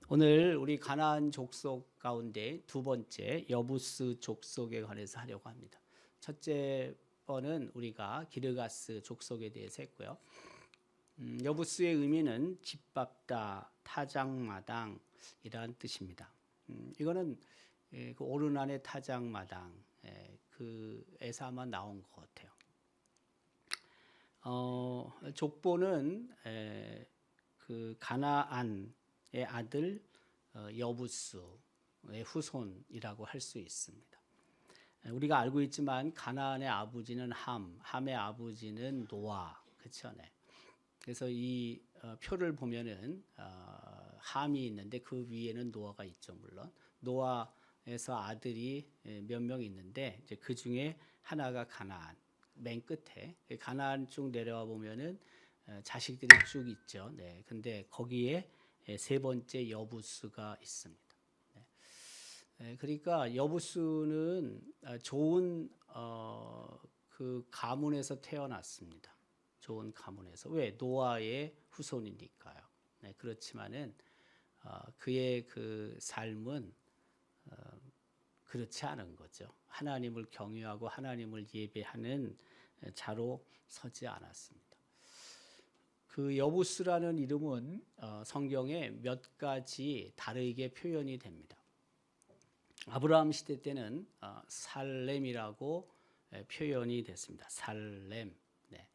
오늘 우리 가나안 족속 가운데 두 번째 여부스 족속에 관해서 하려고 합니다. 첫째 번은 우리가 기르가스 족속에 대해서 했고요. 여부스의 의미는 짓밟다, 타작마당이라는 뜻입니다. 이거는 그 오르난의 타작마당 그에서 아마 나온 것 같아요. 족보는 그 가나안의 아들 여부스의 후손이라고 할 수 있습니다. 우리가 알고 있지만 가나안의 아버지는 함의 아버지는 노아, 그렇죠? 네. 그래서 이 표를 보면은 함이 있는데 그 위에는 노아가 있죠, 물론. 노아에서 아들이 몇 명 있는데 이제 그 중에 하나가 가나안. 맨 끝에 가나안 쭉 내려와 보면은 자식들이 쭉 있죠. 네. 근데 거기에 세 번째 여부스가 있습니다. 네. 그러니까 여부스는 좋은 그 가문에서 태어났습니다. 좋은 가문에서. 왜? 노아의 후손이니까요. 네. 그렇지만은 그의 그 삶은 그렇지 않은 거죠. 하나님을 경외하고 하나님을 예배하는 자로 서지 않았습니다. 그 여부스라는 이름은 성경에 몇 가지 다르게 표현이 됩니다. 아브라함 시대 때는 살렘이라고 표현이 됐습니다. 살렘. 네.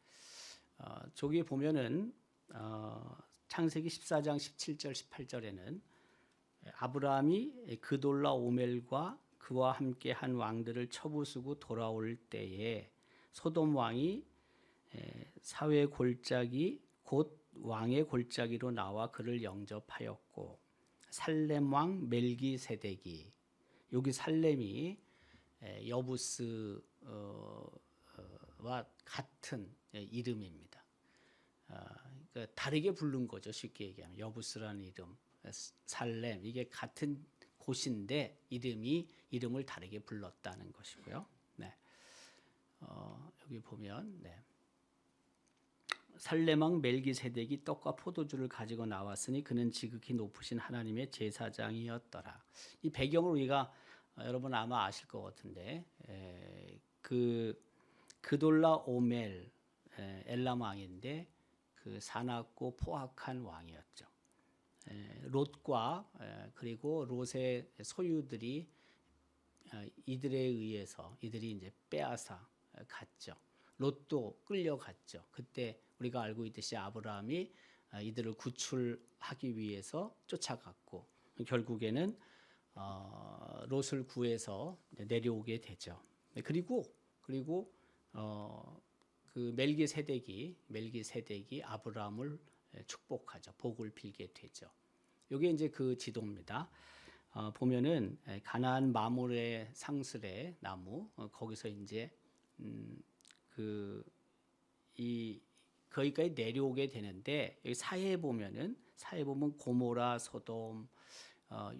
저기 보면은 창세기 14장 17절 18절에는 아브라함이 그돌라 오멜과 그와 함께 한 왕들을 쳐부수고 돌아올 때에 소돔 왕이 사회 골짜기 곧 왕의 골짜기로 나와 그를 영접하였고 살렘 왕 멜기세덱이 여기 살렘이 여부스와 같은 이름입니다. 그러니까 다르게 부른 거죠. 쉽게 얘기하면 여부스라는 이름, 살렘 이게 같은 곳인데 이름을 다르게 불렀다는 것이고요. 네. 여기 보면 살렘 왕 멜기세덱이 떡과 포도주를 가지고 나왔으니 그는 지극히 높으신 하나님의 제사장이었더라. 이 배경을 우리가 여러분 아마 아실 것 같은데 그돌라 오멜 엘람 왕인데 그 사납고 포악한 왕이었죠. 롯과 그리고 롯의 소유들이 이들에 의해서 이들이 이제 빼앗아 갔죠. 롯도 끌려갔죠. 그때 우리가 알고 있듯이 아브라함이 이들을 구출하기 위해서 쫓아갔고 결국에는 롯을 구해서 내려오게 되죠. 그리고 그 멜기세덱이 아브라함을 축복하죠. 복을 빌게 되죠. 이게 이제 그 지도입니다. 보면은 가나안 마므레 상슬의 나무 거기서 이제 거기까지 내려오게 되는데 여기 사해에 보면 고모라 소돔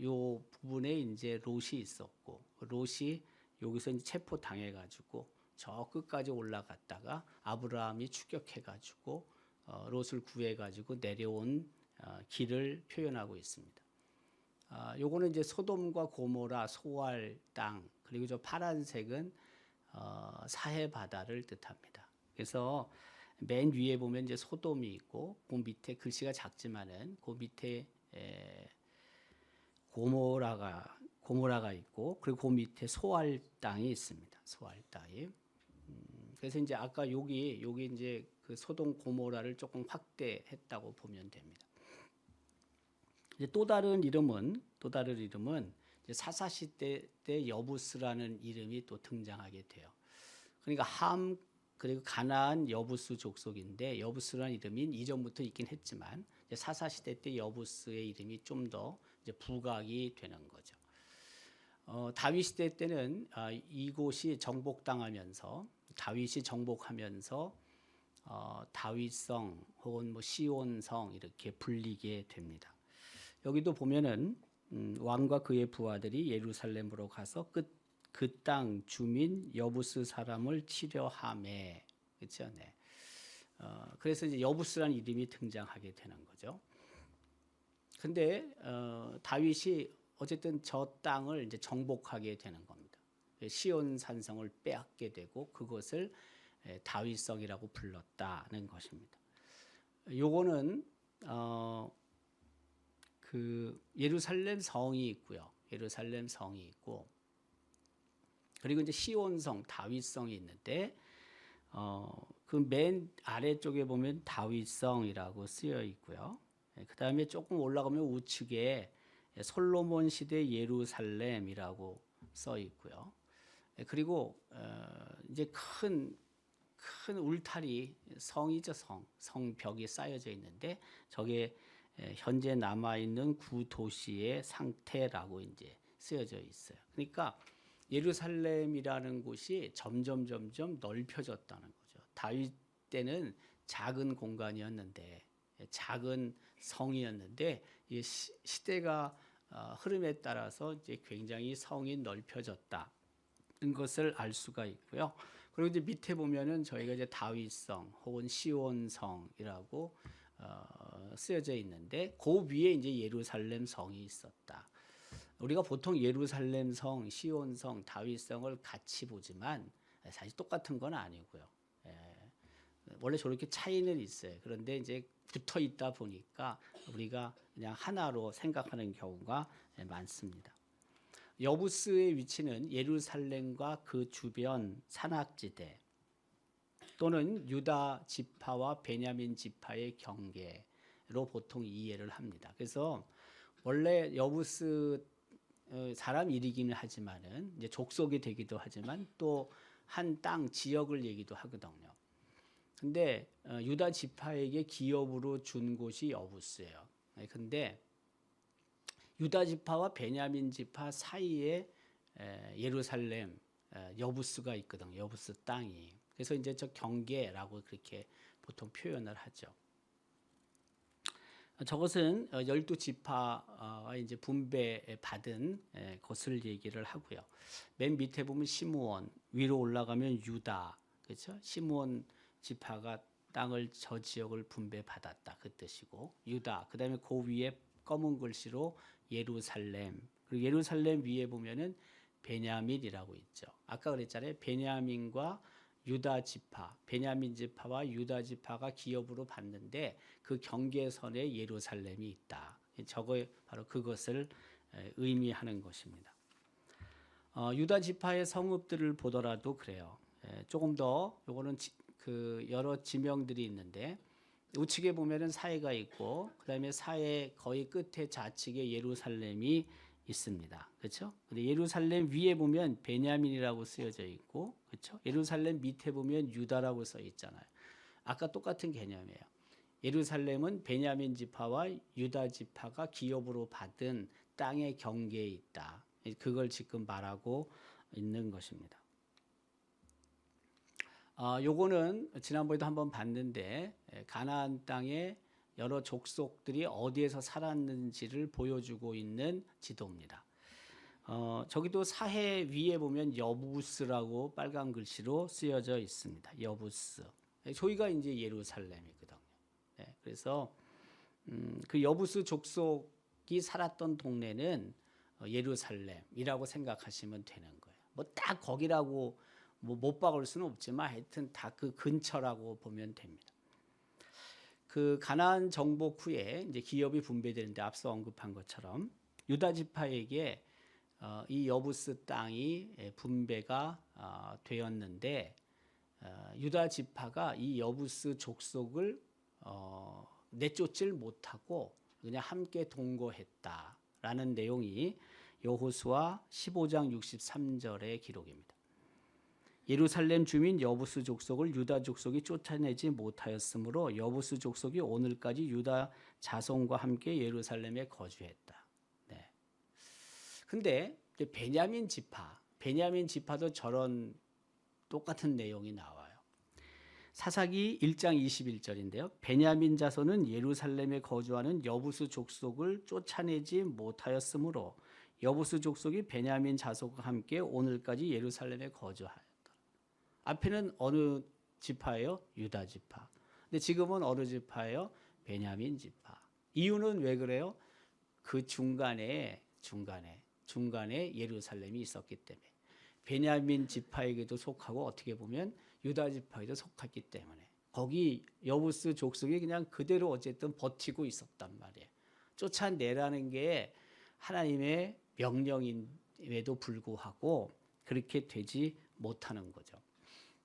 요 부분에 이제 롯이 있었고 롯이 여기서 이제 체포 당해 가지고 저 끝까지 올라갔다가 아브라함이 추격해 가지고 롯을 구해 가지고 내려온 길을 표현하고 있습니다. 요거는 이제 소돔과 고모라 소알 땅 그리고 저 파란색은 사해 바다를 뜻합니다. 그래서 맨 위에 보면 이제 소돔이 있고 그 밑에 글씨가 작지만은 그 밑에 고모라가 있고 그리고 그 밑에 소알 땅이 있습니다. 소알 땅이. 그래서 이제 아까 여기 이제 그 소돔 고모라를 조금 확대했다고 보면 됩니다. 이제 또 다른 이름은 이제 사사시대 때 여부스라는 이름이 또 등장하게 돼요. 그러니까 함 그리고 가나안 여부스 족속인데 여부스라는 이름이 이전부터 있긴 했지만 사사시대 때 여부스의 이름이 좀 더 이제 부각이 되는 거죠. 다윗 시대 때는 이곳이 정복하면서 다윗성 혹은 뭐 시온성 이렇게 불리게 됩니다. 여기도 보면은 왕과 그의 부하들이 예루살렘으로 가서 그 땅 주민 여부스 사람을 치려하매 그렇죠? 네. 그래서 이제 여부스라는 이름이 등장하게 되는 거죠. 근데 다윗이 어쨌든 저 땅을 이제 정복하게 되는 겁니다. 시온 산성을 빼앗게 되고 그것을 다윗성이라고 불렀다는 것입니다. 요거는 그 예루살렘 성이 있고요. 예루살렘 성이 있고 그리고 이제 시온성, 다윗성이 있는데 그 맨 아래쪽에 보면 다윗성이라고 쓰여 있고요. 그 다음에 조금 올라가면 우측에 솔로몬 시대 예루살렘이라고 써 있고요. 그리고 이제 큰 울타리 성이죠. 성벽이 쌓여져 있는데 저게 현재 남아 있는 구도시의 상태라고 이제 쓰여져 있어요. 그러니까 예루살렘이라는 곳이 점점 넓혀졌다는 거죠. 다윗 때는 작은 공간이었는데 작은 성이었는데 이 시대가 흐름에 따라서 이제 굉장히 성이 넓혀졌다는 것을 알 수가 있고요. 그리고 이제 밑에 보면은 저희가 이제 다윗성 혹은 시온성이라고 쓰여져 있는데 그 위에 이제 예루살렘 성이 있었다. 우리가 보통 예루살렘 성, 시온성, 다윗성을 같이 보지만 사실 똑같은 건 아니고요. 원래 저렇게 차이는 있어요. 그런데 이제 붙어 있다 보니까 우리가 그냥 하나로 생각하는 경우가 많습니다. 여부스의 위치는 예루살렘과 그 주변 산악지대 또는 유다 지파와 베냐민 지파의 경계로 보통 이해를 합니다. 그래서 원래 여부스 사람 이름이긴 하지만은 이제 족속이 되기도 하지만 또 한 땅 지역을 얘기도 하거든요. 근데 유다 지파에게 기업으로 준 곳이 여부스예요. 근데 유다 지파와 베냐민 지파 사이에 예루살렘 여부스가 있거든요. 여부스 땅이. 그래서 이제 저 경계라고 그렇게 보통 표현을 하죠. 저것은 12지파와 이제 분배받은 것을 얘기를 하고요. 맨 밑에 보면 시므온, 위로 올라가면 유다, 그렇죠? 시므온 지파가 땅을 저 지역을 분배받았다 그 뜻이고 유다, 그다음에 그 위에 검은 글씨로 예루살렘, 그리고 예루살렘 위에 보면은 베냐민이라고 있죠. 아까 그랬잖아요. 베냐민과 유다 지파, 베냐민 지파와 유다 지파가 기업으로 받는데 그 경계선에 예루살렘이 있다. 저거 바로 그것을 의미하는 것입니다. 유다 지파의 성읍들을 보더라도 그래요. 조금 더 요거는 그 여러 지명들이 있는데 우측에 보면은 사해가 있고 그다음에 사해 거의 끝에 좌측에 예루살렘이 있습니다. 그렇죠? 근데 예루살렘 위에 보면 베냐민이라고 쓰여져 있고 그렇죠? 예루살렘 밑에 보면 유다라고 써 있잖아요. 아까 똑같은 개념이에요. 예루살렘은 베냐민 지파와 유다 지파가 기업으로 받은 땅의 경계에 있다. 그걸 지금 말하고 있는 것입니다. 요거는 지난번에도 한번 봤는데 가나안 땅에 여러 족속들이 어디에서 살았는지를 보여주고 있는 지도입니다. 저기도 사해 위에 보면 여부스라고 빨간 글씨로 쓰여져 있습니다. 여부스. 저희가 이제 예루살렘이거든요. 그래서 그 여부스 족속이 살았던 동네는 예루살렘이라고 생각하시면 되는 거예요. 뭐 딱 거기라고 못 박을 수는 없지만 하여튼 다 그 근처라고 보면 됩니다. 그 가나안 정복 후에 이제 기업이 분배되는데 앞서 언급한 것처럼 유다 지파에게 이 여부스 땅이 분배가 되었는데 유다 지파가 이 여부스 족속을 내쫓질 못하고 그냥 함께 동거했다라는 내용이 여호수아 15장 63절의 기록입니다. 예루살렘 주민 여부스 족속을 유다 족속이 쫓아내지 못하였으므로 여부스 족속이 오늘까지 유다 자손과 함께 예루살렘에 거주했다. 네. 근데 베냐민 지파도 저런 똑같은 내용이 나와요. 사사기 1장 21절인데요. 베냐민 자손은 예루살렘에 거주하는 여부스 족속을 쫓아내지 못하였으므로 여부스 족속이 베냐민 자손과 함께 오늘까지 예루살렘에 거주하였다. 앞에는 어느 지파예요? 유다 지파. 근데 지금은 어느 지파예요? 베냐민 지파. 이유는 왜 그래요? 그 중간에 예루살렘이 있었기 때문에 베냐민 지파에게도 속하고 어떻게 보면 유다 지파에도 속했기 때문에 거기 여부스 족속이 그냥 그대로 어쨌든 버티고 있었단 말이에요. 쫓아내라는 게 하나님의 명령임에도 불구하고 그렇게 되지 못하는 거죠.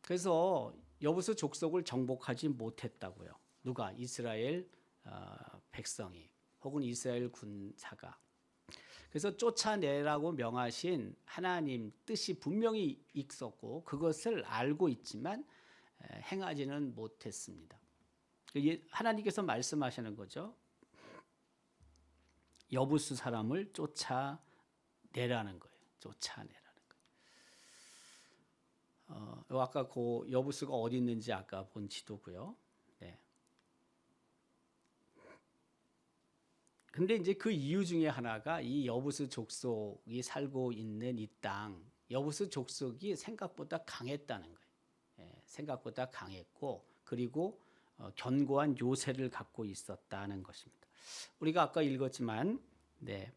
그래서 여부스 족속을 정복하지 못했다고요. 누가? 이스라엘 백성이 혹은 이스라엘 군사가. 그래서 쫓아내라고 명하신 하나님 뜻이 분명히 있었고 그것을 알고 있지만 행하지는 못했습니다. 하나님께서 말씀하시는 거죠. 여부스 사람을 쫓아내라는 거예요. 쫓아내라는 거예요. 아까 그 여부스가 어디 있는지 아까 본 지도고요. 네. 근데 이제 그 이유 중에 하나가 이 여부스 족속이 살고 있는 이 땅, 여부스 족속이 생각보다 강했다는 거예요. 생각보다 강했고 그리고 견고한 요새를 갖고 있었다는 것입니다. 우리가 아까 읽었지만 네,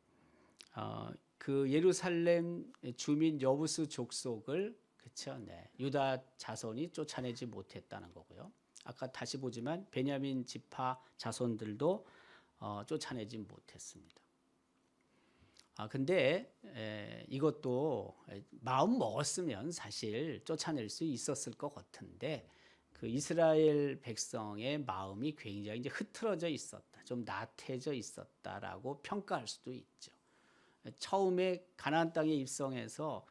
그 예루살렘 주민 여부스 족속을 그렇죠, 네, 유다 자손이 쫓아내지 못했다는 거고요. 아까 다시 보지만 베냐민 지파 자손들도 쫓아내지 못했습니다. 근데 이것도 마음 먹었으면 사실 쫓아낼 수 있었을 것 같은데 그 이스라엘 백성의 마음이 굉장히 이제 흐트러져 있었다, 좀 나태해져 있었다라고 평가할 수도 있죠. 처음에 가나안 땅에 입성해서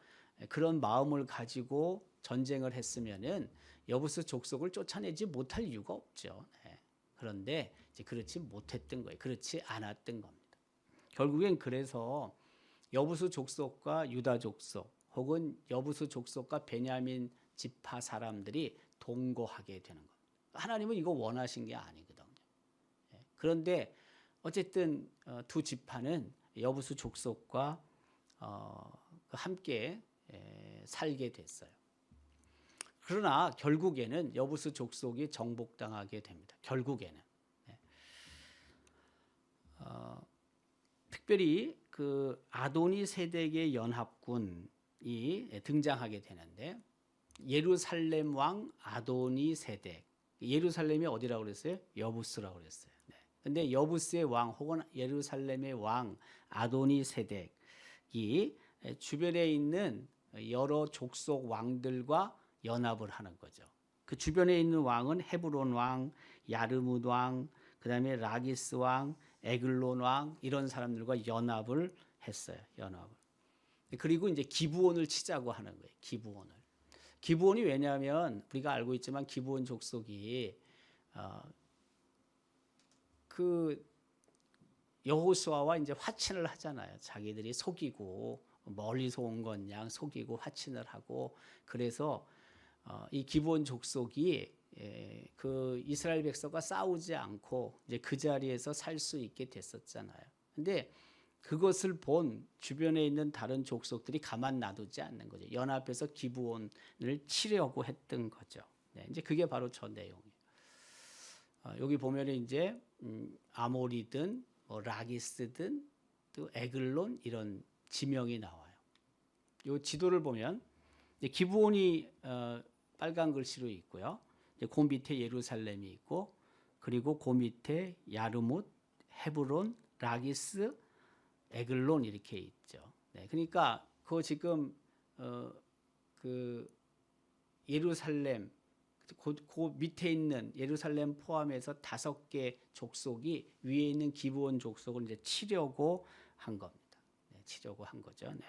그런 마음을 가지고 전쟁을 했으면은 여부스 족속을 쫓아내지 못할 이유가 없죠. 그런데 이제 그렇지 못했던 거예요. 그렇지 않았던 겁니다. 결국엔 그래서 여부스 족속과 유다 족속 혹은 여부스 족속과 베냐민 지파 사람들이 동거하게 되는 겁니다. 하나님은 이거 원하신 게 아니거든요. 그런데 어쨌든 두 지파는 여부스 족속과 함께 살게 됐어요. 그러나 결국에는 여부스 족속이 정복당하게 됩니다. 결국에는. 특별히 그 아도니 세덱의 연합군이 등장하게 되는데 예루살렘 왕 아도니 세덱. 예루살렘이 어디라고 그랬어요? 여부스라고 그랬어요. 근데 여부스의 왕 혹은 예루살렘의 왕 아도니 세덱이 주변에 있는 여러 족속 왕들과 연합을 하는 거죠. 그 주변에 있는 왕은 헤브론 왕, 야르뭇 왕, 그다음에 라기스 왕, 에글론 왕 이런 사람들과 연합을 했어요. 연합을. 그리고 이제 기브온을 치자고 하는 거예요. 기브온을. 기브온이 왜냐하면 우리가 알고 있지만 기브온 족속이 그 여호수아와 이제 화친을 하잖아요. 자기들이 속이고 멀리서 온 건 양 속이고 화친을 하고 그래서 이 기브온 족속이 그 이스라엘 백성과 싸우지 않고 이제 그 자리에서 살 수 있게 됐었잖아요. 근데 그것을 본 주변에 있는 다른 족속들이 가만 놔두지 않는 거죠. 연합해서 기브온을 치려고 했던 거죠. 네, 이제 그게 바로 저 내용이에요. 여기 보면 이제 아모리든 뭐 라기스든 또 에글론 이런 지명이 나와요. 이 지도를 보면 기브온이 빨간 글씨로 있고요. 그 밑에 예루살렘이 있고 그리고 그 밑에 야르뭇, 헤브론, 라기스, 에글론 이렇게 있죠. 네, 그러니까 그 지금 그 예루살렘 그 밑에 있는 예루살렘 포함해서 5개 족속이 위에 있는 기브온 족속을 이제 치려고 한 겁니다. 네, 치려고 한 거죠. 네.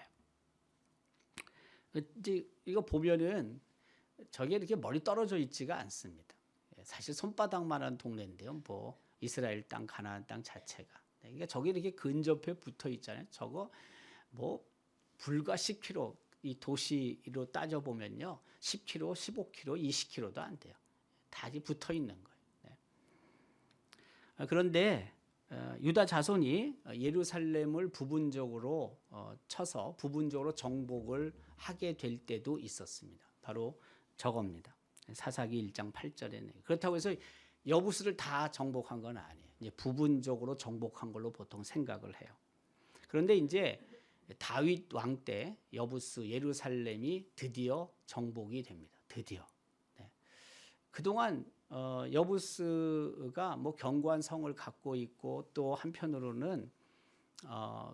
이제 이거 보면은 저게 이렇게 멀리 떨어져 있지가 않습니다. 사실 손바닥만한 동네인데요. 뭐 이스라엘 땅, 가나안 땅 자체가. 그러니까 저게 이렇게 근접해 붙어 있잖아요. 저거 뭐 불과 10km 이 도시로 따져 보면요, 10km, 15km, 20km도 안 돼요. 다 붙어 있는 거예요. 네. 그런데 유다 자손이 예루살렘을 부분적으로 쳐서 부분적으로 정복을 하게 될 때도 있었습니다. 바로 저겁니다. 사사기 1장 8절에. 그렇다고 해서 여부스를 다 정복한 건 아니에요. 이제 부분적으로 정복한 걸로 보통 생각을 해요. 그런데 이제 다윗 왕 때 여부스 예루살렘이 드디어 정복이 됩니다. 드디어. 네. 그동안 여부스가 뭐 견고한 성을 갖고 있고 또 한편으로는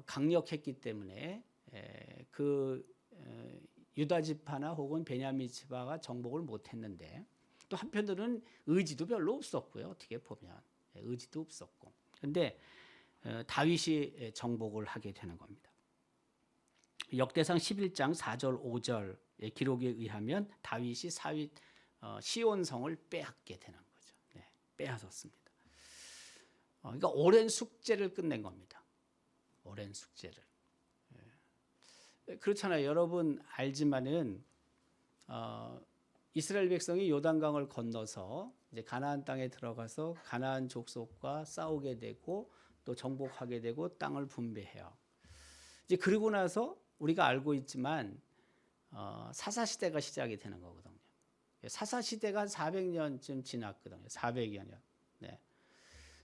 강력했기 때문에 유다 지파나 혹은 베냐민 지파가 정복을 못했는데 또 한편으로는 의지도 별로 없었고요. 어떻게 보면 의지도 없었고. 그런데 다윗이 정복을 하게 되는 겁니다. 역대상 11장 4절 5절의 기록에 의하면 다윗이 시온성을 빼앗게 되는 거죠. 네, 빼앗았습니다. 그러니까 오랜 숙제를 끝낸 겁니다. 오랜 숙제를. 그렇잖아요. 여러분 알지만은 이스라엘 백성이 요단강을 건너서 이제 가나안 땅에 들어가서 가나안 족속과 싸우게 되고 또 정복하게 되고 땅을 분배해요. 이제 그러고 나서 우리가 알고 있지만 사사 시대가 시작이 되는 거거든요. 사사 시대가 한 400년쯤 지났거든요. 400여 년. 네.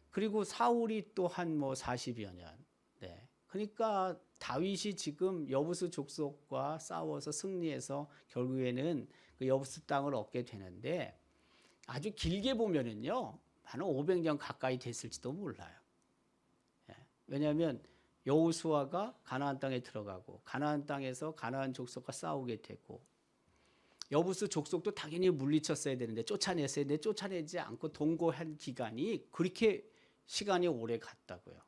그리고 사울이 또 한 뭐 40여 년. 네. 그러니까 다윗이 지금 여부스 족속과 싸워서 승리해서 결국에는 그 여부스 땅을 얻게 되는데 아주 길게 보면은요, 한 500년 가까이 됐을지도 몰라요. 예. 왜냐하면 여호수아가 가나안 땅에 들어가고 가나안 땅에서 가나안 족속과 싸우게 되고 여부스 족속도 당연히 물리쳤어야 되는데 쫓아냈어야 되는데 쫓아내지 않고 동거한 기간이 그렇게 시간이 오래 갔다고요.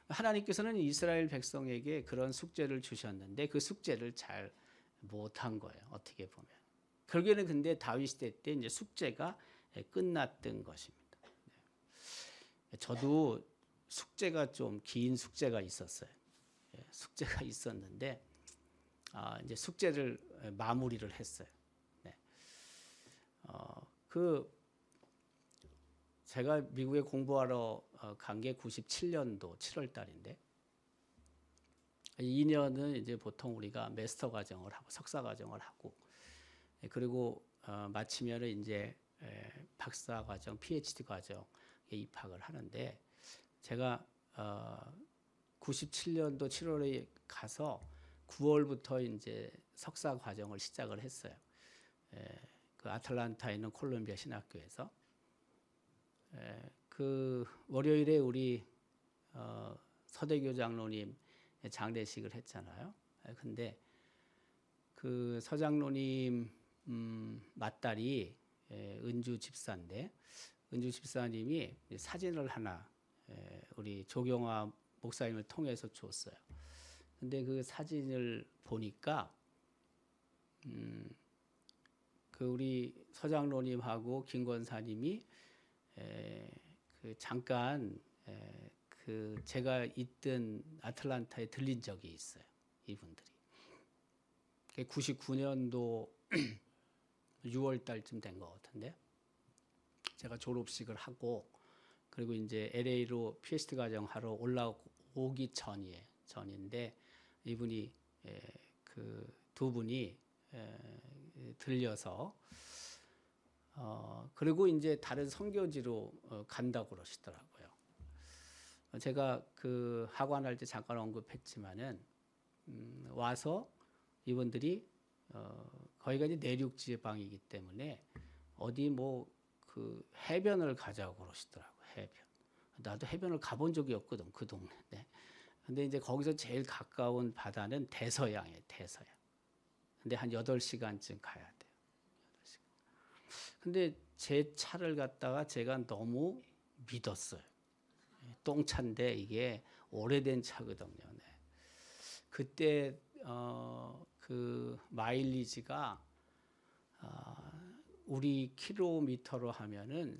하나님께서는 이스라엘 백성에게 그런 숙제를 주셨는데 그 숙제를 잘 못한 거예요. 어떻게 보면. 결국에는 근데 다윗 시대 때 이제 숙제가 끝났던 것입니다. 저도 숙제가 좀 긴 숙제가 있었어요. 숙제가 있었는데 이제 숙제를 마무리를 했어요. 네. 제가 미국에 공부하러 간 게 97년도 7월 달인데 2년은 이제 보통 우리가 마스터 과정을 하고 석사 과정을 하고 그리고 마치면은 이제 박사 과정, PhD 과정에 입학을 하는데 제가 97년도 7월에 가서 9월부터 이제 석사 과정을 시작을 했어요. 그 아틀란타에 있는 콜롬비아 신학교에서. 그 월요일에 우리 서대교 장로님 장례식을 했잖아요. 근데 그 서장로님 맏딸이 은주 집사인데 은주 집사님이 사진을 하나 우리 조경화 목사님을 통해서 줬어요. 근데 그 사진을 보니까 그 우리 서장로님하고 김 권사님이 그 잠깐 그 제가 있던 아틀란타에 들린 적이 있어요. 이분들이. 99년도 6월 달쯤 된 것 같은데 제가 졸업식을 하고 그리고 이제 LA로 PhD 과정 하러 올라오기 전인데 이분이 그 두 분이 들려서 그리고 이제 다른 선교지로 간다고 그러시더라고요. 제가 그 학원할 때 잠깐 언급했지만은 와서 이분들이 거기가 이제 내륙 지방이기 때문에 어디 뭐 그 해변을 가자고 그러시더라고요. 해변. 나도 해변을 가본 적이 없거든 그 동네인데. 근데 이제 거기서 제일 가까운 바다는 대서양이에요. 대서양. 근데 한 8시간쯤 가야 돼요. 8시간. 근데 제 차를 갖다가 제가 너무 믿었어요. 똥차인데 이게 오래된 차거든요. 네. 그때 그 마일리지가 우리 킬로미터로 하면은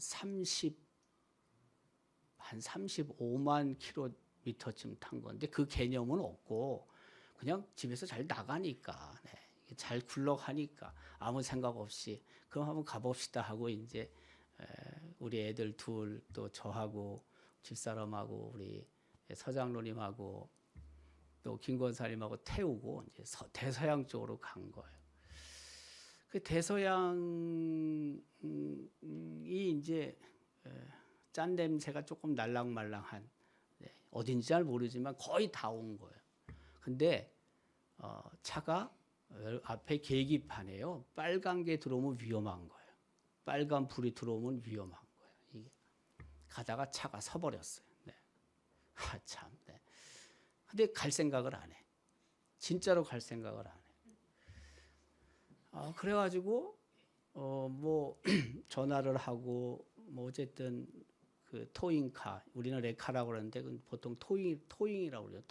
한 35만 킬로미터쯤 탄 건데 그 개념은 없고 그냥 집에서 잘 나가니까 잘 굴러가니까 아무 생각 없이 그럼 한번 가봅시다 하고 이제 우리 애들 둘 또 저하고 집사람하고 우리 서장로님하고 또 김권사님하고 태우고 이제 대서양 쪽으로 간 거예요. 그 대서양이 이제 짠 냄새가 조금 날랑말랑한 어딘지 잘 모르지만 거의 다 온 거예요. 근데 차가 앞에 계기판에요. 빨간 게 들어오면 위험한 거예요. 빨간 불이 들어오면 위험한 거예요. 이게 가다가 차가 서버렸어요. 네. 참. 네. 근데 갈 생각을 안 해. 진짜로 갈 생각을 안 해. 그래가지고 뭐 전화를 하고 뭐 어쨌든 그 토잉카, 우리는 레카라고 그러는데 보통 토잉이라고 그래요.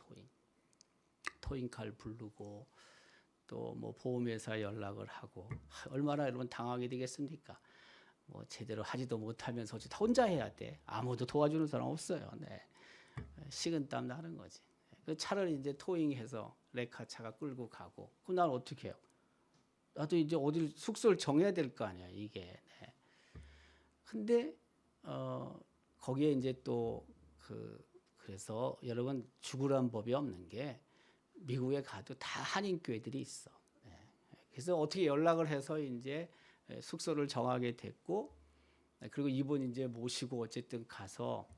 토잉카를 부르고 또 뭐 보험회사 연락을 하고 얼마나 여러분 당하게 되겠습니까? 뭐 제대로 하지도 못하면서 다 혼자 해야 돼. 아무도 도와주는 사람 없어요. 네. 식은땀 나는 거지. 그 차를 이제 토잉해서 레카 차가 끌고 가고 그럼 난 어떻게 해요? 나도 이제 어딜 숙소를 정해야 될 거 아니야 이게. 네. 근데 거기에 이제 또 그래서 여러분 죽으란 법이 없는 게 미국에 가도 다 한인교회들이 있어. 네. 그래서 어떻게 연락을 해서 이제 숙소를 정하게 됐고 그리고 이분 이제 모시고 어쨌든 가서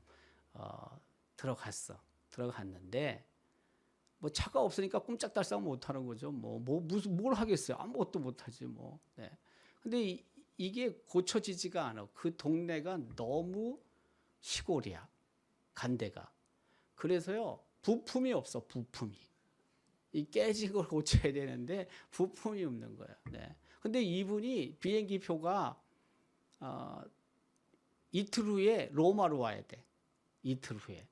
들어갔는데 뭐 차가 없으니까 꼼짝달싹 못 하는 거죠. 무슨 뭘 하겠어요. 아무것도 못 하지 뭐. 네. 근데 이게 고쳐지지가 않아. 그 동네가 너무 시골이야. 간데가. 그래서요. 부품이 없어. 부품이. 이 깨진 걸 고쳐야 되는데 부품이 없는 거야. 네. 근데 이분이 비행기 표가 이틀 후에 로마로 와야 돼. 이틀 후에.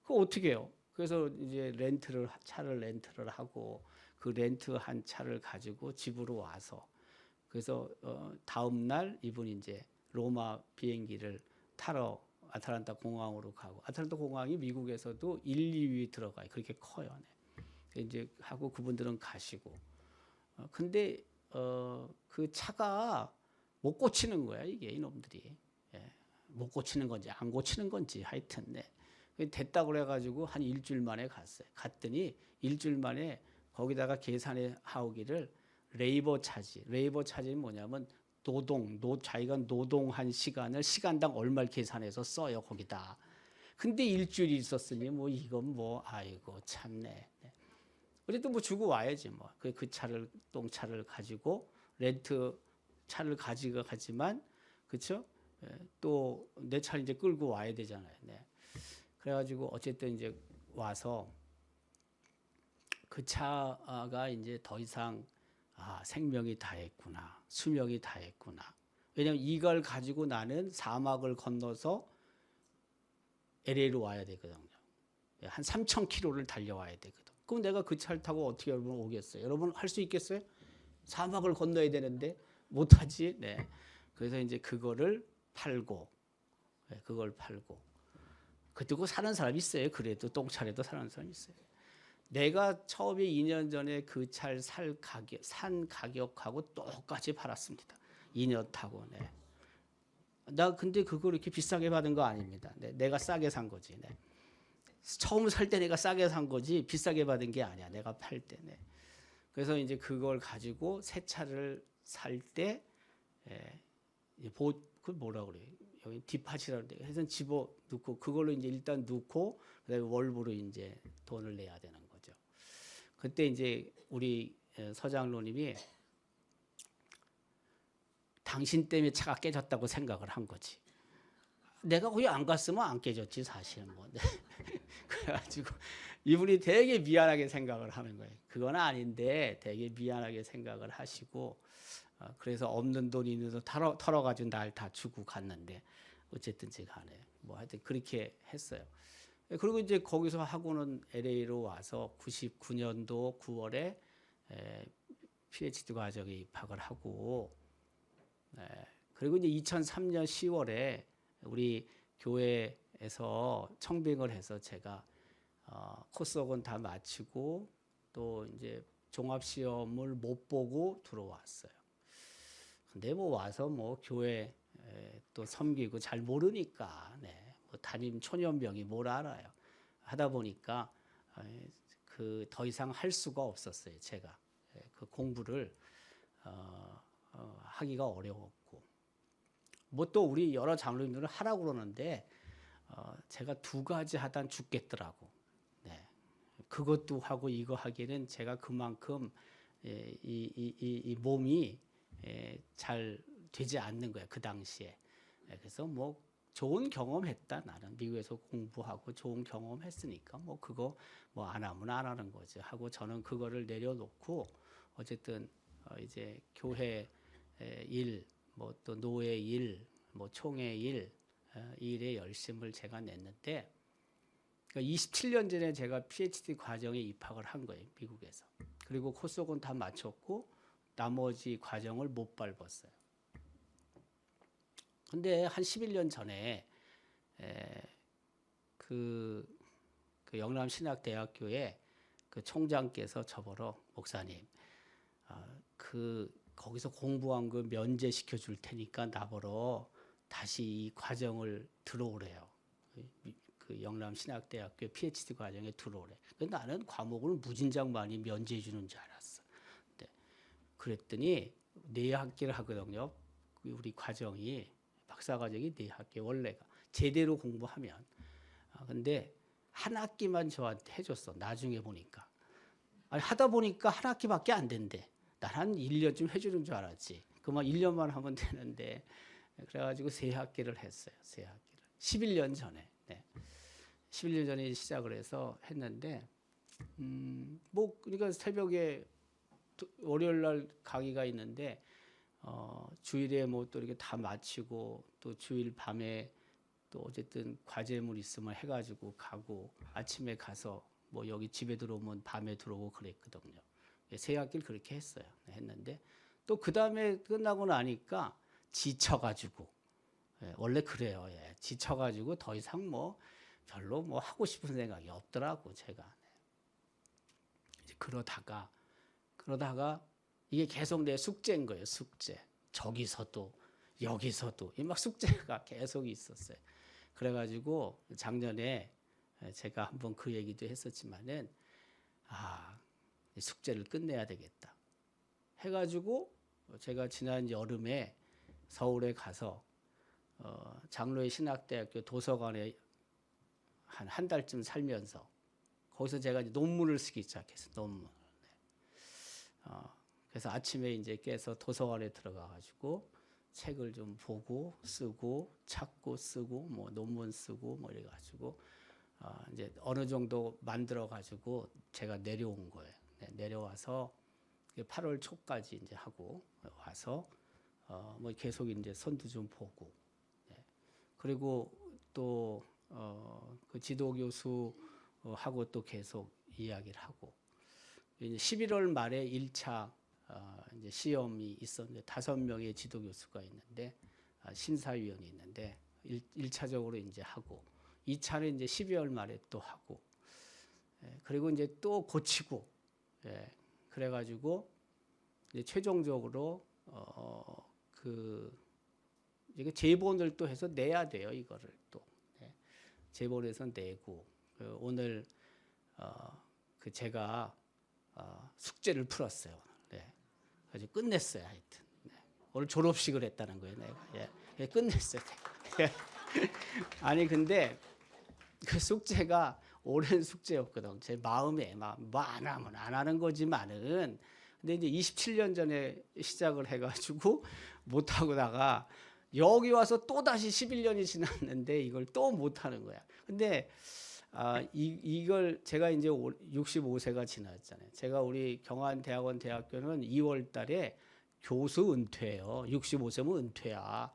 그거 어떻게 해요? 그래서 이제 차를 렌트를 하고 그 렌트한 차를 가지고 집으로 와서 그래서 다음 날 이분이 이제 로마 비행기를 타러 아틀란타 공항으로 가고 아틀란타 공항이 미국에서도 1, 2위 들어가요. 그렇게 커요. 네. 이제 하고 그분들은 가시고 근데 그 차가 못 고치는 거야 이게 이놈들이. 예. 못 고치는 건지 안 고치는 건지 하여튼 네. 됐다고 그래가지고 한 일주일 만에 갔어요. 갔더니 일주일 만에 거기다가 계산해 하오기를 레이버 차지는 뭐냐면 자기가 노동한 시간을 시간당 얼마를 계산해서 써요 거기다. 근데 일주일이 있었으니 뭐 이건 뭐 아이고 참네. 어쨌든 뭐 주고 와야지 뭐. 그 차를 똥차를 가지고 렌트 차를 가지고 가지만 그렇죠? 또 내 차를 이제 끌고 와야 되잖아요. 네. 그래가지고 어쨌든 이제 와서 그 차가 이제 더 이상 생명이 다했구나, 수명이 다했구나. 왜냐하면 이걸 가지고 나는 사막을 건너서 LA로 와야 되거든요. 한 3,000km를 달려와야 되거든. 그럼 내가 그 차를 타고 어떻게 여러분 오겠어요? 여러분 할 수 있겠어요? 사막을 건너야 되는데 못하지. 네. 그래서 이제 그거를 팔고, 그리고 사는 사람이 있어요. 그래도 똥차라도 사는 사람이 있어요. 내가 처음에 2년 전에 그 차를 산 가격하고 똑같이 팔았습니다. 2년 타고. 네. 나 근데 그걸 이렇게 비싸게 받은 거 아닙니다. 네. 내가 싸게 산 거지. 네. 처음 살 때 내가 싸게 산 거지 비싸게 받은 게 아니야. 내가 팔 때. 네. 그래서 이제 그걸 가지고 새 차를 살 때, 그 뭐라 그래? 여기 뒷팟이라는데 해서 집어 넣고 그걸로 이제 일단 넣고 그다음에 월부로 이제 돈을 내야 되는 거죠. 그때 이제 우리 서장로님이 당신 때문에 차가 깨졌다고 생각을 한 거지. 내가 거기 안 갔으면 안 깨졌지 사실은 뭐. 그래가지고 이분이 되게 미안하게 생각을 하는 거예요. 그건 아닌데 되게 미안하게 생각을 하시고 그래서 없는 돈 있는 돈 털어가지고 날 다 주고 갔는데 어쨌든지 간에 뭐 하여튼 그렇게 했어요. 그리고 이제 거기서 하고는 LA로 와서 99년도 9월에 PhD 과정에 입학을 하고 그리고 이제 2003년 10월에 우리 교회에서 청빙을 해서 제가 코스학원 다 마치고 또 이제 종합시험을 못 보고 들어왔어요. 근데 뭐 와서 뭐 교회 또 섬기고 잘 모르니까 뭐 담임 초년병이 뭘 알아요. 하다 보니까 그 더 이상 할 수가 없었어요. 제가 그 공부를 하기가 어려웠고 뭐 또 우리 여러 장로님들은 하라고 그러는데 제가 두 가지 하다 죽겠더라고. 네. 그것도 하고 이거 하기에는 제가 그만큼 이 몸이 잘 되지 않는 거야 그 당시에. 그래서 뭐 좋은 경험했다. 나는 미국에서 공부하고 좋은 경험했으니까 뭐 그거 뭐 안 하면 안 하는 거지 하고 저는 그거를 내려놓고 어쨌든 이제 교회 일, 뭐 또 노예 일, 뭐 총회 일, 일에 열심을 제가 냈는데, 그러니까 27년 전에 제가 PhD 과정에 입학을 한 거예요 미국에서. 그리고 코스록은 다 마쳤고 나머지 과정을 못 밟았어요. 근데 한 11년 전에 그 영남신학대학교에 그 총장께서 저보러 목사님, 거기서 공부한 거 면제시켜 줄 테니까 나보러 다시 이 과정을 들어오래요. 그 영남신학대학교 PhD 과정에 들어오래. 근데 나는 과목을 무진장 많이 면제해 주는 줄 알았어. 네. 그랬더니 4학기를 하거든요. 우리 과정이 박사과정이 4학기 원래가 제대로 공부하면. 근데 한 학기만 저한테 해줬어. 나중에 보니까. 아니, 하다 보니까 한 학기밖에 안 된대. 난 한 1년쯤 해주는 줄 알았지. 그만 1년만 하면 되는데. 그래가지고 3학기를 했어요. 3학기를. 11년 전에. 네. 11년 전에 시작을 해서 했는데, 뭐, 그러니까 새벽에 월요일 날 강의가 있는데, 주일에 뭐 또 이렇게 다 마치고 또 주일 밤에 또 어쨌든 과제물 있으면 해가지고 가고 아침에 가서 뭐 여기 집에 들어오면 밤에 들어오고 그랬거든요. 3학기를 그렇게 했어요. 했는데 또 그 다음에 끝나고 나니까 지쳐가지고 원래 그래요. 지쳐가지고 더 이상 뭐 별로 뭐 하고 싶은 생각이 없더라고 제가. 그러다가 이게 계속 내 숙제인 거예요. 숙제. 저기서도 여기서도 막 숙제가 계속 있었어요. 그래가지고 작년에 제가 한번 그 얘기도 했었지만은 숙제를 끝내야 되겠다 해가지고 제가 지난 여름에 서울에 가서 장로의 신학대학교 도서관에 한 달쯤 살면서 거기서 제가 이제 논문을 쓰기 시작했어요. 논문. 그래서 아침에 이제 깨서 도서관에 들어가가지고 책을 좀 보고 쓰고 찾고 쓰고 뭐 논문 쓰고 뭐 이래가지고 이제 어느 정도 만들어가지고 제가 내려온 거예요. 네, 내려와서 8월 초까지 이제 하고 와서 뭐 계속 이제 선도 좀 보고 그리고 또 그 지도 교수하고 또 계속 이야기를 하고 이제 11월 말에 1차 이제 시험이 있었는데 5명의 지도 교수가 있는데 심사위원이 있는데 1차적으로 이제 하고 2차는 이제 12월 말에 또 하고 그리고 이제 또 고치고 그래가지고 이제 최종적으로 이게 제본을 또 해서 내야 돼요. 이거를 또 제본에서 내고 오늘 제가 숙제를 풀었어요. 아주 끝냈어요. 하여튼 오늘 졸업식을 했다는 거예요. 내가 끝냈어요. 아니 근데 그 숙제가 오랜 숙제였거든. 제 마음에 뭐 안 하면 안 하는 거지만은 근데 이제 27년 전에 시작을 해가지고 못 하고다가 여기 와서 또 다시 11년이 지났는데 이걸 또 못 하는 거야. 근데 이걸 제가 이제 65세가 지났잖아요. 제가 우리 경안대학원 대학교는 2월 달에 교수 은퇴해요. 65세면 은퇴야.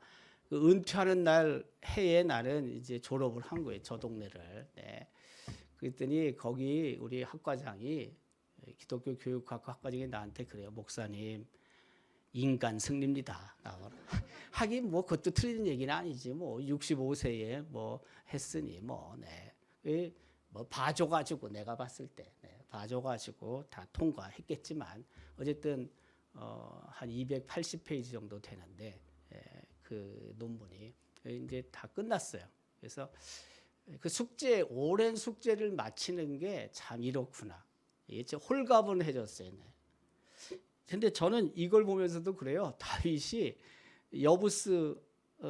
그 은퇴하는 해에 나는 이제 졸업을 한 거예요. 저 동네를. 그랬더니 거기 우리 학과장이 기독교 교육학과 학과장이 나한테 그래요. 목사님, 인간 승리입니다. 하긴 뭐 그것도 틀린 얘기는 아니지. 뭐 65세에 뭐 했으니 뭐 봐줘가지고 내가 봤을 때 봐줘가지고 다 통과했겠지만 어쨌든 한 280페이지 정도 되는데 그 논문이 이제 다 끝났어요. 그래서 그 숙제 오랜 숙제를 마치는 게 참 이렇구나. 이게 홀가분해졌어요. 근데 저는 이걸 보면서도 그래요. 다윗이 여부스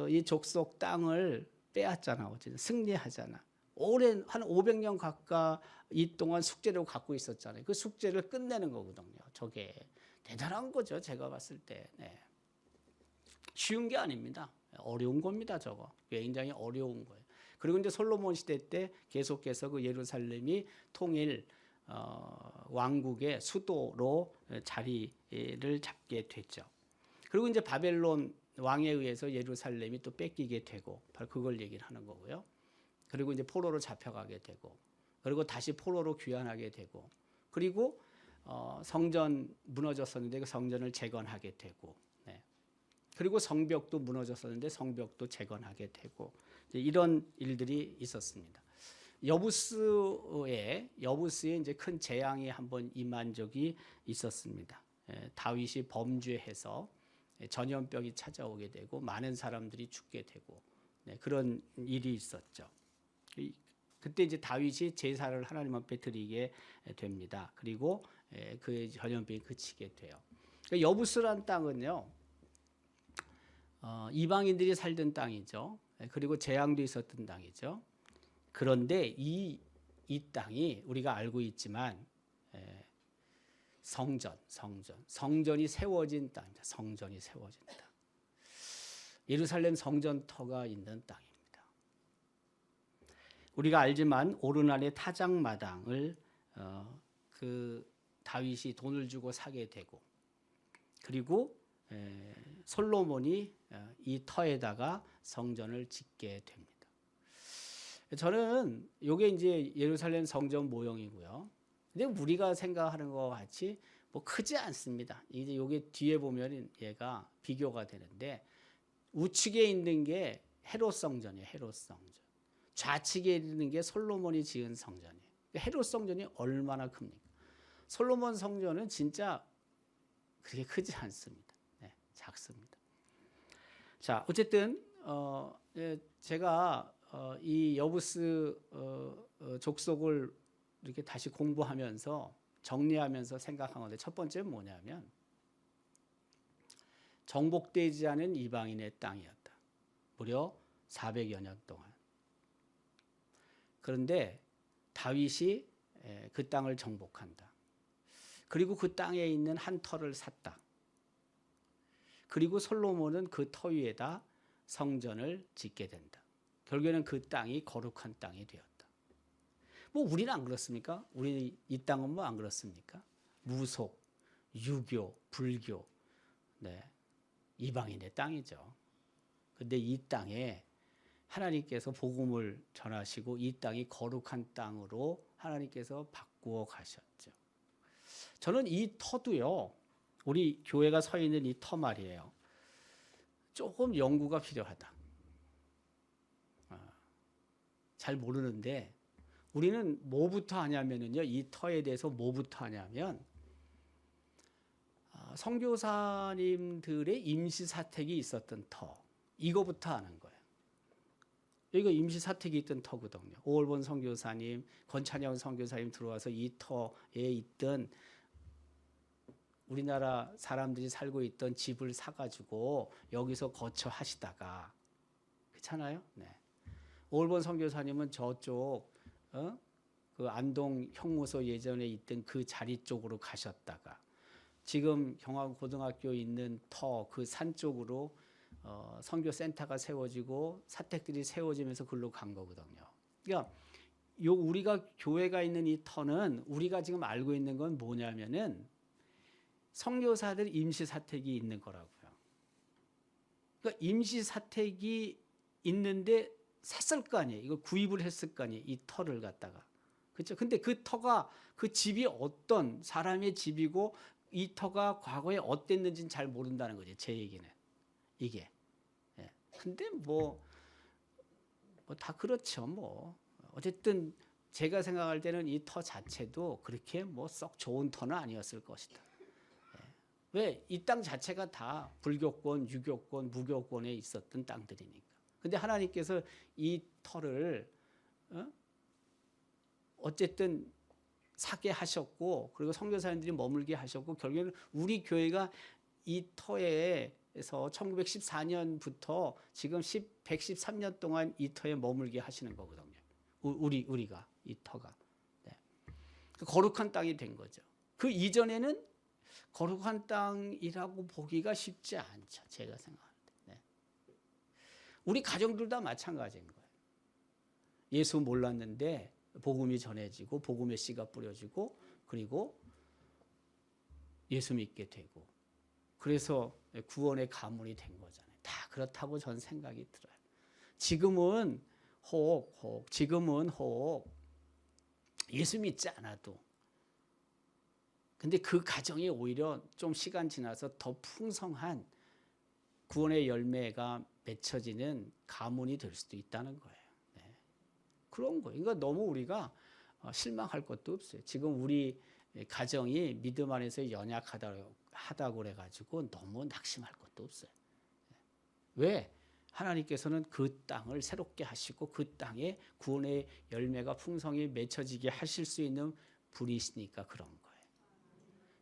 이 족속 땅을 빼앗잖아. 어쨌든 승리하잖아. 오랜 한 500년 가까이 동안 숙제를 갖고 있었잖아요. 그 숙제를 끝내는 거거든요. 저게 대단한 거죠. 제가 봤을 때. 네. 쉬운 게 아닙니다. 어려운 겁니다. 저거 굉장히 어려운 거예요. 그리고 이제 솔로몬 시대 때 계속해서 그 예루살렘이 통일 왕국의 수도로 자리를 잡게 됐죠. 그리고 이제 바벨론 왕에 의해서 예루살렘이 또 뺏기게 되고 바로 그걸 얘기를 하는 거고요. 그리고 이제 포로로 잡혀가게 되고 그리고 다시 포로로 귀환하게 되고 그리고 성전 무너졌었는데 그 성전을 재건하게 되고 네. 그리고 성벽도 무너졌었는데 성벽도 재건하게 되고 이런 일들이 있었습니다. 여부스에 이제 큰 재앙이 한번 임한 적이 있었습니다. 다윗이 범죄해서 전염병이 찾아오게 되고 많은 사람들이 죽게 되고 네, 그런 일이 있었죠. 그때 이제 다윗이 제사를 하나님 앞에 드리게 됩니다. 그리고 그 전염병이 그치게 돼요. 그러니까 여부스란 땅은요, 이방인들이 살던 땅이죠. 그리고 재앙도 있었던 땅이죠. 그런데 이 땅이 우리가 알고 있지만 성전이 세워진 땅입니다. 성전이 세워진 땅. 예루살렘 성전터가 있는 땅입니다. 우리가 알지만 오르날의 타작마당을 그 다윗이 돈을 주고 사게 되고 그리고 솔로몬이 이 터에다가 성전을 짓게 됩니다. 저는 이게 이제 예루살렘 성전 모형이고요. 근데 우리가 생각하는 것 같이 뭐 크지 않습니다. 이제 요게 뒤에 보면 얘가 비교가 되는데 우측에 있는 게 헤롯 성전이에요. 헤롯 성전. 좌측에 있는 게 솔로몬이 지은 성전이에요. 헤롯 성전이 얼마나 큽니까? 솔로몬 성전은 진짜 그렇게 크지 않습니다. 네, 작습니다. 자, 어쨌든 제가 이 여부스 족속을 이렇게 다시 공부하면서 정리하면서 생각한 건데 첫 번째는 뭐냐면 정복되지 않은 이방인의 땅이었다. 무려 400여 년 동안. 그런데 다윗이 그 땅을 정복한다. 그리고 그 땅에 있는 한 터를 샀다. 그리고 솔로몬은 그 터 위에다 성전을 짓게 된다. 결국에는 그 땅이 거룩한 땅이 되었다. 뭐 우리는 안 그렇습니까? 우리 이 땅은 뭐 안 그렇습니까? 무속, 유교, 불교, 네, 이방인의 땅이죠. 근데 이 땅에 하나님께서 복음을 전하시고 이 땅이 거룩한 땅으로 하나님께서 바꾸어 가셨죠. 저는 이 터도요, 우리 교회가 서 있는 이 터 말이에요. 조금 연구가 필요하다. 잘 모르는데 우리는 뭐부터 하냐면요, 이 터에 대해서 뭐부터 하냐면 선교사님들의 임시 사택이 있었던 터, 이거부터 아는 거예요. 여기가 임시 사택이 있던 터거든요. 오월본 선교사님, 권찬영 선교사님 들어와서 이 터에 있던 우리나라 사람들이 살고 있던 집을 사가지고 여기서 거처하시다가, 그렇잖아요. 네. 오월본 선교사님은 저쪽 그 안동 형무소 예전에 있던 그 자리 쪽으로 가셨다가 지금 경화고등학교 있는 터 그 산 쪽으로 선교센터가 세워지고 사택들이 세워지면서 글로 간 거거든요. 그러니까 우리가 교회가 있는 이 터는 우리가 지금 알고 있는 건 뭐냐면은 선교사들 임시 사택이 있는 거라고요. 그러니까 임시 사택이 있는데 샀을 거 아니에요. 이거 구입을 했을 거 아니에요. 이 터를 갖다가. 그렇죠? 근데 그 터가 그 집이 어떤 사람의 집이고 이 터가 과거에 어땠는지는 잘 모른다는 거죠. 제 얘기는. 이게. 예. 근데 뭐 다 그렇죠. 뭐 어쨌든 제가 생각할 때는 이 터 자체도 그렇게 뭐 썩 좋은 터는 아니었을 것이다. 예. 왜? 이 땅 자체가 다 불교권, 유교권, 무교권에 있었던 땅들이니까. 근데 하나님께서 이 터를 어쨌든 사게 하셨고 그리고 선교사님들이 머물게 하셨고 결국에는 우리 교회가 이 터에 1914년부터 지금 113년 동안 이 터에 머물게 하시는 거거든요. 우리가 이 터가 거룩한 땅이 된 거죠. 그 이전에는 거룩한 땅이라고 보기가 쉽지 않죠. 제가 생각할 때. 우리 가정들 다 마찬가지인 거예요. 예수 몰랐는데 복음이 전해지고 복음의 씨가 뿌려지고 그리고 예수 믿게 되고 그래서 구원의 가문이 된 거잖아요. 다 그렇다고 전 생각이 들어요. 지금은 혹 예수 믿지 않아도 근데 그 가정이 오히려 좀 시간 지나서 더 풍성한 구원의 열매가 맺혀지는 가문이 될 수도 있다는 거예요. 그런 거예요. 그러니까 너무 우리가 실망할 것도 없어요. 지금 우리 가정이 믿음 안에서 연약하다고 그래가지고 너무 낙심할 것도 없어요. 왜? 하나님께서는 그 땅을 새롭게 하시고 그 땅에 구원의 열매가 풍성히 맺혀지게 하실 수 있는 분이시니까 그런 거예요.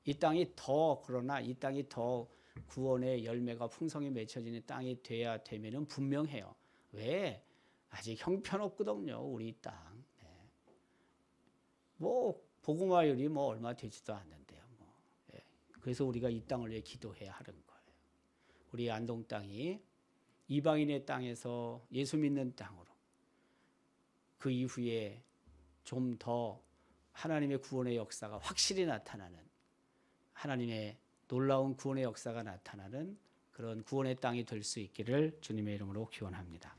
이 땅이 더 구원의 열매가 풍성히 맺혀지는 땅이 돼야 되면은 분명해요. 왜? 아직 형편없거든요, 우리 땅. 뭐 복음화율이 뭐 얼마 되지도 않는데요. 그래서 우리가 이 땅을 위해 기도해야 하는 거예요. 우리 안동 땅이 이방인의 땅에서 예수 믿는 땅으로 그 이후에 좀 더 하나님의 구원의 역사가 확실히 나타나는 하나님의 놀라운 구원의 역사가 나타나는 그런 구원의 땅이 될 수 있기를 주님의 이름으로 기원합니다.